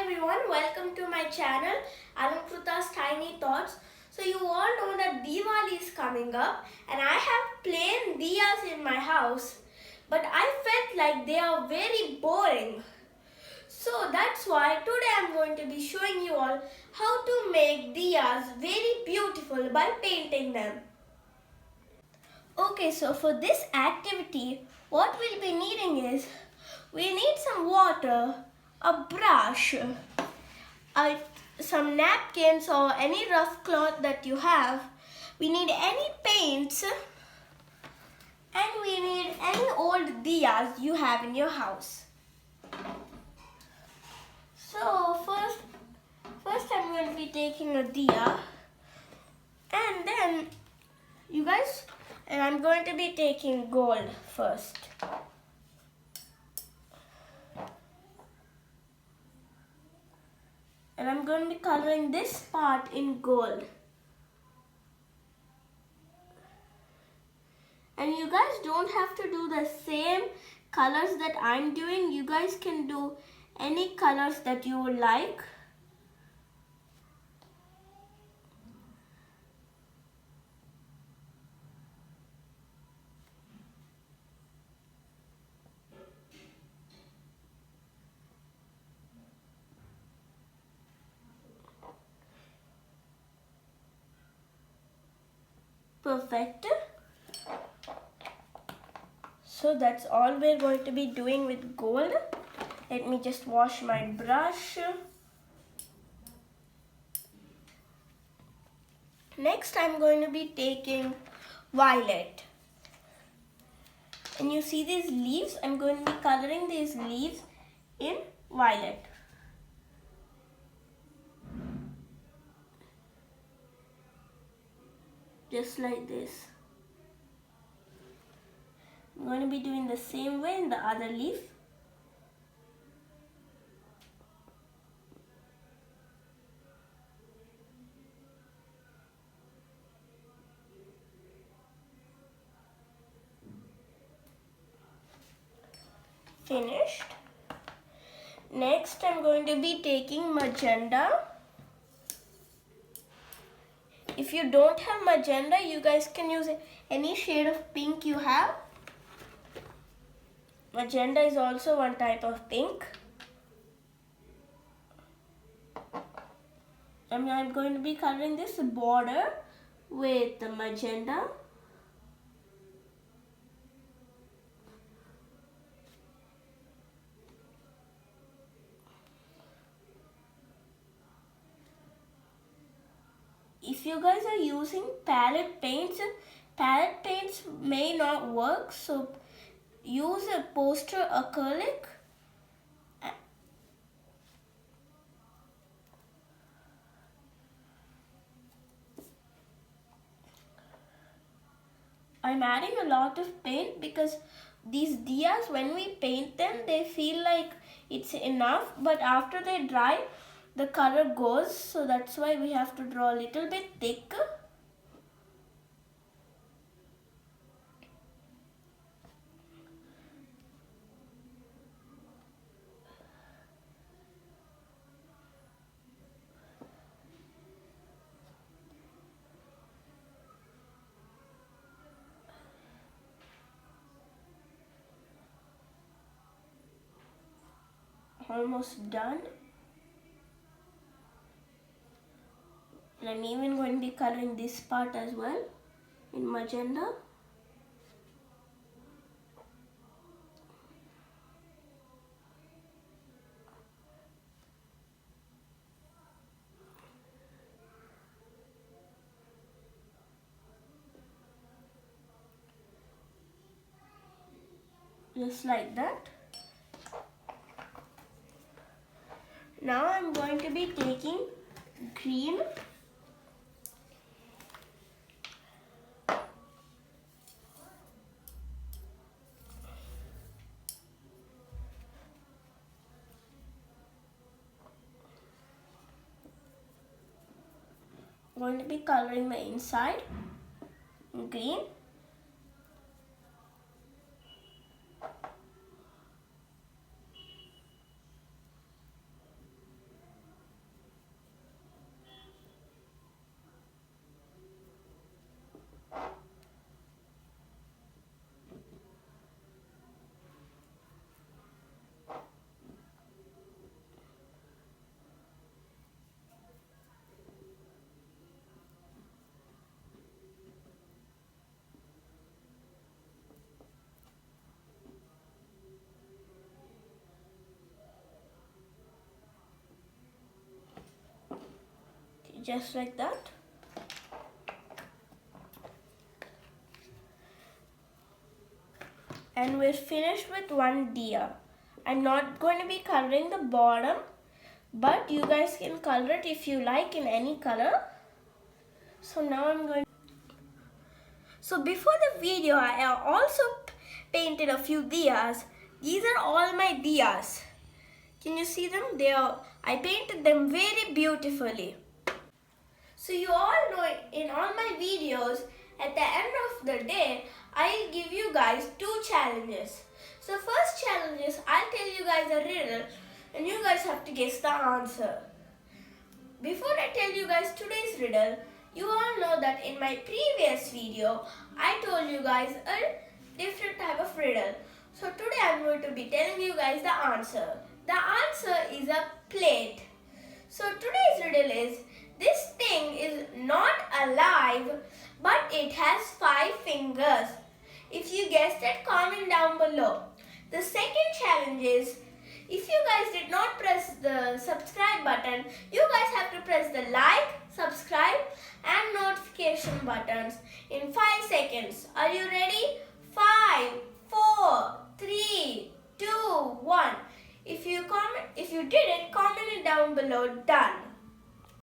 everyone, welcome to my channel Anukruta's Tiny Thoughts. So you all know that Diwali is coming up and I have plain diyas in my house, but I felt like they are very boring. So that's why today I'm going to be showing you all how to make diyas very beautiful by painting them. Okay, so for this activity, what we'll be needing is, we need some water, a brush, some napkins or any rough cloth that you have. We need any paints and we need any old diyas you have in your house. So first I'm going to be taking a diya and I'm going to be taking gold first. And I'm going to be coloring this part in gold. And you guys don't have to do the same colors that I'm doing. You guys can do any colors that you would like. Perfect. So that's all we're going to be doing with gold. Let me just wash my brush. Next I'm going to be taking violet. And you see these leaves? I'm going to be coloring these leaves in violet. Just like this. I'm going to be doing the same way in the other leaf. Finished. Next I'm going to be taking magenta. If you don't have magenta, you guys can use any shade of pink you have. Magenta is also one type of pink. And I'm going to be coloring this border with the magenta. If you guys are using palette paints may not work, so use a poster acrylic. I'm adding a lot of paint because these diyas, when we paint them, they feel like it's enough, but after they dry, the color goes, so that's why we have to draw a little bit thick. Almost done. And I'm even going to be coloring this part as well in magenta. Just like that. Now I'm going to be taking green. I'm going to be coloring the inside in green. just like that. And we're finished with one diya. I'm not going to be coloring the bottom, but you guys can color it if you like in any color. So now I'm going. So before the video, I also painted a few diyas. These are all my diyas. Can you see them? I painted them very beautifully. So you all know in all my videos, at the end of the day, I'll give you guys 2 challenges. So first challenge is I'll tell you guys a riddle and you guys have to guess the answer. Before I tell you guys today's riddle, you all know that in my previous video, I told you guys a different type of riddle. So today I'm going to be telling you guys the answer. The answer is a plate. So today's riddle is, this thing is not alive, but it has 5 fingers. If you guessed it, comment down below. The second challenge is, if you guys did not press the subscribe button, you guys have to press the like, subscribe and notification buttons in 5 seconds. Are you ready? 5, 4, 3, 2, 1. If you did it, comment it down below. Done.